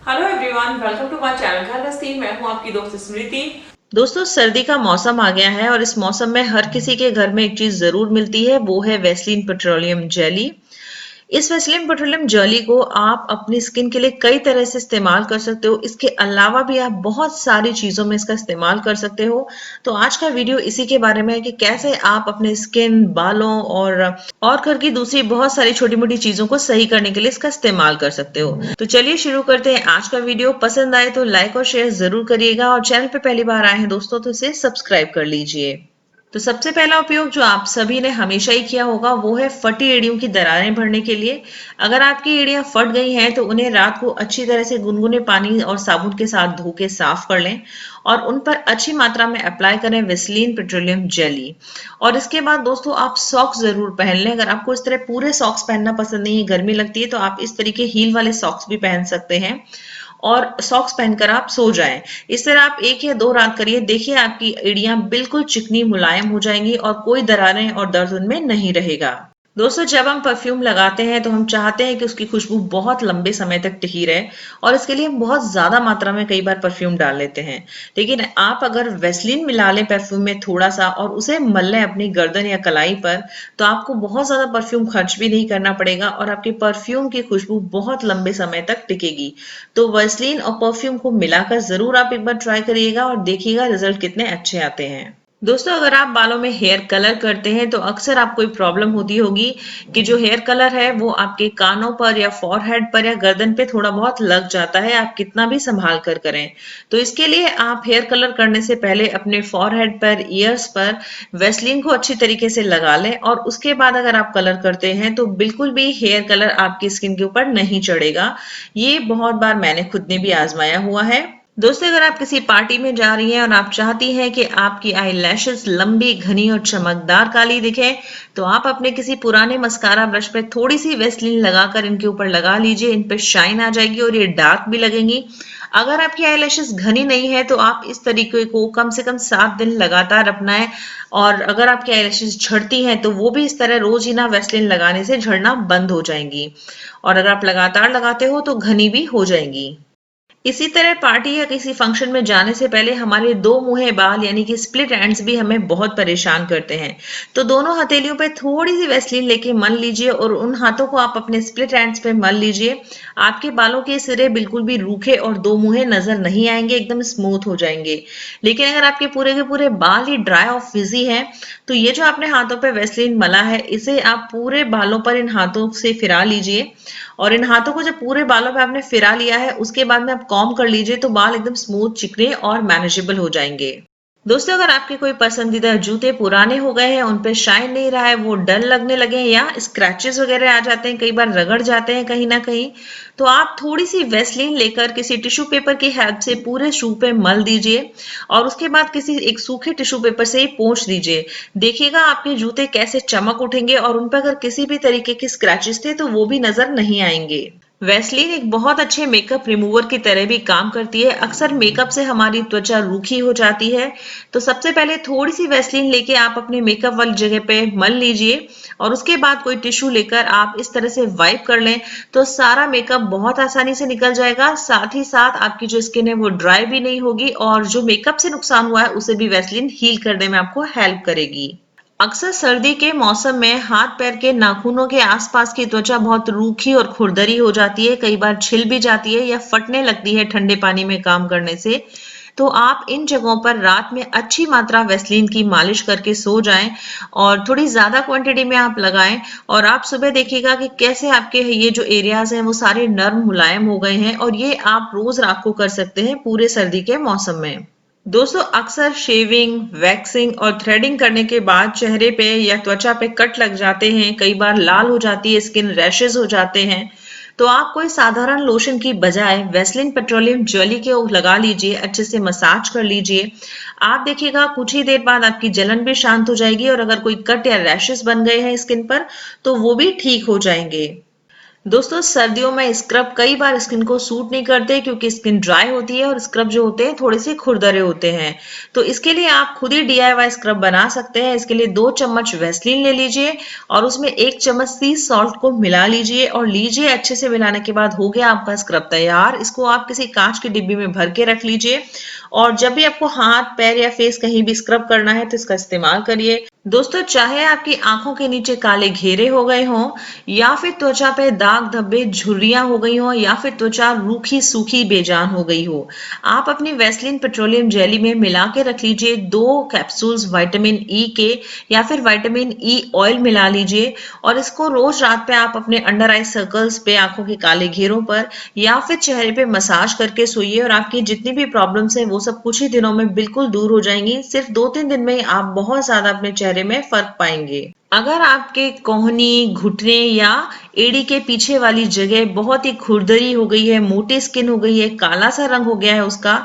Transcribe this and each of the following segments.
Hello everyone, welcome to my channel Ghar Grihasthi. मैं हूं आपकी दोस्त स्मृति। दोस्तों, सर्दी का मौसम आ गया है और इस मौसम में हर किसी के घर में एक चीज जरूर मिलती है, वो है वैसलीन पेट्रोलियम जेली। इस वैसलीन पेट्रोलियम जेली को आप अपनी स्किन के लिए कई तरह से इस्तेमाल कर सकते हो। इसके अलावा भी आप बहुत सारी चीजों में इसका इस्तेमाल कर सकते हो। तो आज का वीडियो इसी के बारे में है कि कैसे आप अपने स्किन, बालों और घर की दूसरी बहुत सारी छोटी मोटी चीजों को सही करने के लिए इसका इस्तेमाल कर सकते हो। तो चलिए शुरू करते हैं आज का वीडियो। पसंद आए तो लाइक और शेयर जरूर करिएगा और चैनल पे पहली बार आए हैं दोस्तों तो इसे सब्सक्राइब कर लीजिए। तो सबसे पहला उपयोग जो आप सभी ने हमेशा ही किया होगा वो है फटी एड़ियों की दरारें भरने के लिए। अगर आपकी एड़ियां फट गई हैं तो उन्हें रात को अच्छी तरह से गुनगुने पानी और साबुन के साथ धो के साफ कर लें और उन पर अच्छी मात्रा में अप्लाई करें वैसलीन पेट्रोलियम जेली। और इसके बाद दोस्तों आप सॉक्स जरूर पहन लें। अगर आपको इस तरह पूरे सॉक्स पहनना पसंद नहीं है, गर्मी लगती है, तो आप इस तरीके हील वाले सॉक्स भी पहन सकते हैं और सॉक्स पहनकर आप सो जाएं। इस तरह आप 1 या 2 रात करिए, देखिए आपकी एड़ियां बिल्कुल चिकनी मुलायम हो जाएंगी और कोई दरारें और दर्द उनमें नहीं रहेगा। दोस्तों, जब हम परफ्यूम लगाते हैं तो हम चाहते हैं कि उसकी खुशबू बहुत लंबे समय तक टिकी रहे और इसके लिए हम बहुत ज्यादा मात्रा में कई बार परफ्यूम डाल लेते हैं। लेकिन आप अगर वैसलीन मिला लें परफ्यूम में थोड़ा सा और उसे मल लें अपनी गर्दन या कलाई पर, तो आपको बहुत ज्यादा परफ्यूम खर्च भी नहीं करना पड़ेगा और आपकी परफ्यूम की खुशबू बहुत लंबे समय तक टिकेगी। तो वैसलीन और परफ्यूम को मिलाकर जरूर आप एक बार ट्राई करिएगा और देखिएगा रिजल्ट कितने अच्छे आते हैं। दोस्तों, अगर आप बालों में हेयर कलर करते हैं तो अक्सर आपको एक प्रॉब्लम होती होगी कि जो हेयर कलर है वो आपके कानों पर या फॉरहेड पर या गर्दन पे थोड़ा बहुत लग जाता है, आप कितना भी संभाल कर करें। तो इसके लिए आप हेयर कलर करने से पहले अपने फॉरहेड पर, ईयर्स पर वैसलीन को अच्छी तरीके से लगा लें और उसके बाद अगर आप कलर करते हैं तो बिल्कुल भी हेयर कलर आपकी स्किन के ऊपर नहीं चढ़ेगा। ये बहुत बार मैंने खुद ने भी आजमाया हुआ है। दोस्तों, अगर आप किसी पार्टी में जा रही हैं और आप चाहती हैं कि आपकी आई लैशेस लंबी, घनी और चमकदार काली दिखे, तो आप अपने किसी पुराने मस्कारा ब्रश पे थोड़ी सी वैसलीन लगाकर इनके ऊपर लगा लीजिए। इन पे शाइन आ जाएगी और ये डार्क भी लगेंगी। अगर आपकी आई लैशेस घनी नहीं है तो आप इस तरीके को कम से कम 7 दिन लगातार अपनाएं। और अगर आपकी आई लैशेस झड़ती हैं तो वो भी इस तरह रोज ही ना वैसलीन लगाने से झड़ना बंद हो जाएंगी। और अगर आप लगातार लगाते हो तो घनी भी हो जाएंगी। इसी तरह पार्टी या किसी फंक्शन में जाने से पहले हमारे 2 मुंहे बाल यानी कि स्प्लिट एंड्स भी हमें बहुत परेशान करते हैं। तो दोनों हथेलियों पे थोड़ी सी वैसलीन लेके मल लीजिए और उन हाथों को आप अपने स्प्लिट एंड्स पे मल लीजिए। आपके बालों के सिरे बिल्कुल भी रूखे और 2 मुंहे नजर नहीं आएंगे, एकदम स्मूथ हो जाएंगे। लेकिन अगर आपके पूरे के पूरे बाल ही ड्राई और फिजी हैं, तो ये जो आपने हाथों पे वैसलीन मला है, इसे आप पूरे बालों पर इन हाथों से फिरा लीजिए। और इन हाथों को जब पूरे बालों पे आपने फिरा लिया है, उसके बाद में आप कॉम्ब कर लीजिए तो बाल एकदम स्मूथ, चिकने और मैनेजेबल हो जाएंगे। दोस्तों, अगर आपके कोई पसंदीदा जूते पुराने हो गए हैं, उन पे शाइन नहीं रहा है, वो डल लगने लगे हैं या स्क्रैचेस वगैरह आ जाते हैं, कई बार रगड़ जाते हैं कहीं ना कहीं, तो आप थोड़ी सी वैसलीन लेकर किसी टिश्यू पेपर की हेल्प से पूरे शू पे मल दीजिए और उसके बाद किसी एक सूखे टिश्यू पेपर से ही पोंछ दीजिए। देखिएगा आपके जूते कैसे चमक उठेंगे और उन पर अगर किसी भी तरीके के स्क्रैचेस थे तो वो भी नजर नहीं आएंगे। वैसलीन एक बहुत अच्छे मेकअप रिमूवर की तरह भी काम करती है। अक्सर मेकअप से हमारी त्वचा रूखी हो जाती है, तो सबसे पहले थोड़ी सी वैसलीन लेके आप अपने मेकअप वाली जगह पे मल लीजिए और उसके बाद कोई टिश्यू लेकर आप इस तरह से वाइप कर लें, तो सारा मेकअप बहुत आसानी से निकल जाएगा। साथ ही साथ आपकी जो स्किन है वो ड्राई भी नहीं होगी और जो मेकअप से नुकसान हुआ है उसे भी वैसलीन हील करने में आपको हेल्प करेगी। अक्सर सर्दी के मौसम में हाथ पैर के नाखूनों के आसपास की त्वचा बहुत रूखी और खुरदरी हो जाती है, कई बार छिल भी जाती है या फटने लगती है ठंडे पानी में काम करने से। तो आप इन जगहों पर रात में अच्छी मात्रा वैसलीन की मालिश करके सो जाएं और थोड़ी ज्यादा क्वांटिटी में आप लगाएं और आप सुबह देखिएगा कि कैसे आपके ये जो एरियाज हैं वो सारे नर्म मुलायम हो गए हैं। और ये आप रोज रात को कर सकते हैं पूरे सर्दी के मौसम में। दोस्तों, अक्सर शेविंग, वैक्सिंग और थ्रेडिंग करने के बाद चेहरे पे या त्वचा पे कट लग जाते हैं, कई बार लाल हो जाती है स्किन, रैशेज हो जाते हैं। तो आप कोई साधारण लोशन की बजाय वैसलीन पेट्रोलियम जेली के लगा लीजिए, अच्छे से मसाज कर लीजिए। आप देखिएगा कुछ ही देर बाद आपकी जलन भी शांत हो जाएगी और अगर कोई कट या रैशेज बन गए हैं स्किन पर तो वो भी ठीक हो जाएंगे। दोस्तों सर्दियों में स्क्रब कई बार स्किन को सूट नहीं करते क्योंकि स्किन ड्राई होती है और स्क्रब जो होते हैं थोड़े से खुरदरे होते हैं। तो इसके लिए आप खुद ही DIY स्क्रब बना सकते हैं। इसके लिए 2 चम्मच वैसलीन ले लीजिए और उसमें 1 चम्मच सी सॉल्ट को मिला लीजिए और लीजिए। अच्छे से मिलाने के बाद हो गया आपका स्क्रब तैयार। इसको आप किसी कांच की डिब्बी में भर के रख लीजिए और जब भी आपको हाथ पैर या फेस कहीं भी स्क्रब करना है तो इसका इस्तेमाल करिए। दोस्तों चाहे आपकी आंखों के नीचे काले घेरे हो गए हों या फिर त्वचा पे दाग धब्बे झुर्रियां हो गई हो या फिर त्वचा रूखी सूखी बेजान हो गई हो, आप अपनी वैसलीन पेट्रोलियम जेली में मिला के रख लीजिए। 2 कैप्सूल्स विटामिन ई के या फिर विटामिन ई ऑयल मिला लीजिए और इसको रोज रात पे आप अपने अंडर आई सर्कल्स पे, आंखों के काले घेरों पर या फिर चेहरे पे मसाज करके सोइए और आपकी जितनी भी प्रॉब्लम्स है वो सब कुछ ही दिनों में बिल्कुल दूर हो जाएंगी। सिर्फ 2-3 दिन में ही आप बहुत ज्यादा अपने चेहरे में फर्क पाएंगे। अगर आपके कोहनी, घुटने या एड़ी के पीछे वाली जगह बहुत ही खुरदरी हो गई है, मोटी स्किन हो गई है, काला सा रंग हो गया है उसका,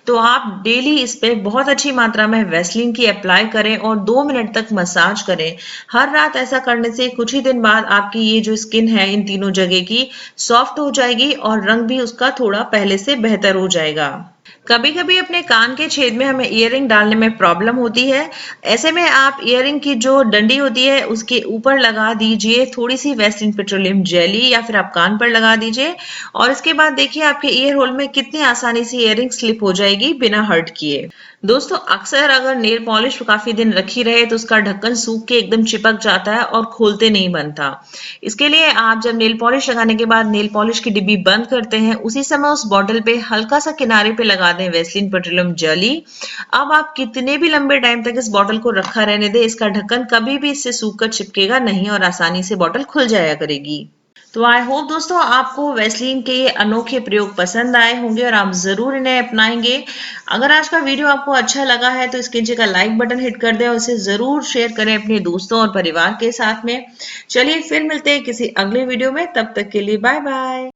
तो आप डेली इस पे बहुत अच्छी मात्रा में वैसलीन की अप्लाई करें और 2 मिनट तक मसाज करें। हर रात ऐसा करने से कुछ ही दिन बाद आपकी ये जो स्किन है इन तीनों जगह की सॉफ्ट हो जाएगी और रंग भी उसका थोड़ा पहले से बेहतर हो जाएगा। कभी कभी अपने कान के छेद में हमें ईयरिंग डालने में प्रॉब्लम होती है। ऐसे में आप ईयरिंग की जो डंडी होती है उसके ऊपर लगा दीजिए थोड़ी सी वैसलीन पेट्रोलियम जेली या फिर आप कान पर लगा दीजिए और इसके बाद देखिए आपके ईयर होल में कितनी आसानी से ईयरिंग स्लिप हो जाएगी बिना हर्ट किए। दोस्तों अक्सर अगर नेल पॉलिश काफी दिन रखी रहे तो उसका ढक्कन सूख के एकदम चिपक जाता है और खोलते नहीं बनता। इसके लिए आप जब नेल पॉलिश लगाने के बाद नेल पॉलिश की डिब्बी बंद करते हैं उसी समय उस बॉटल पे हल्का सा किनारे पे लगा दें वैसलीन पेट्रोलियम जेली। अब आप कितने भी लंबे टाइम तक इस बॉटल को रखा रहने दें, इसका ढक्कन कभी भी इससे सूख कर चिपकेगा नहीं और आसानी से बॉटल खुल जाया करेगी। तो आई होप दोस्तों आपको वैसलीन के ये अनोखे प्रयोग पसंद आए होंगे और आप जरूर इन्हें अपनाएंगे। अगर आज का वीडियो आपको अच्छा लगा है तो इसके नीचे का लाइक बटन हिट कर दें और इसे जरूर शेयर करें अपने दोस्तों और परिवार के साथ में। चलिए फिर मिलते हैं किसी अगले वीडियो में, तब तक के लिए बाय बाय।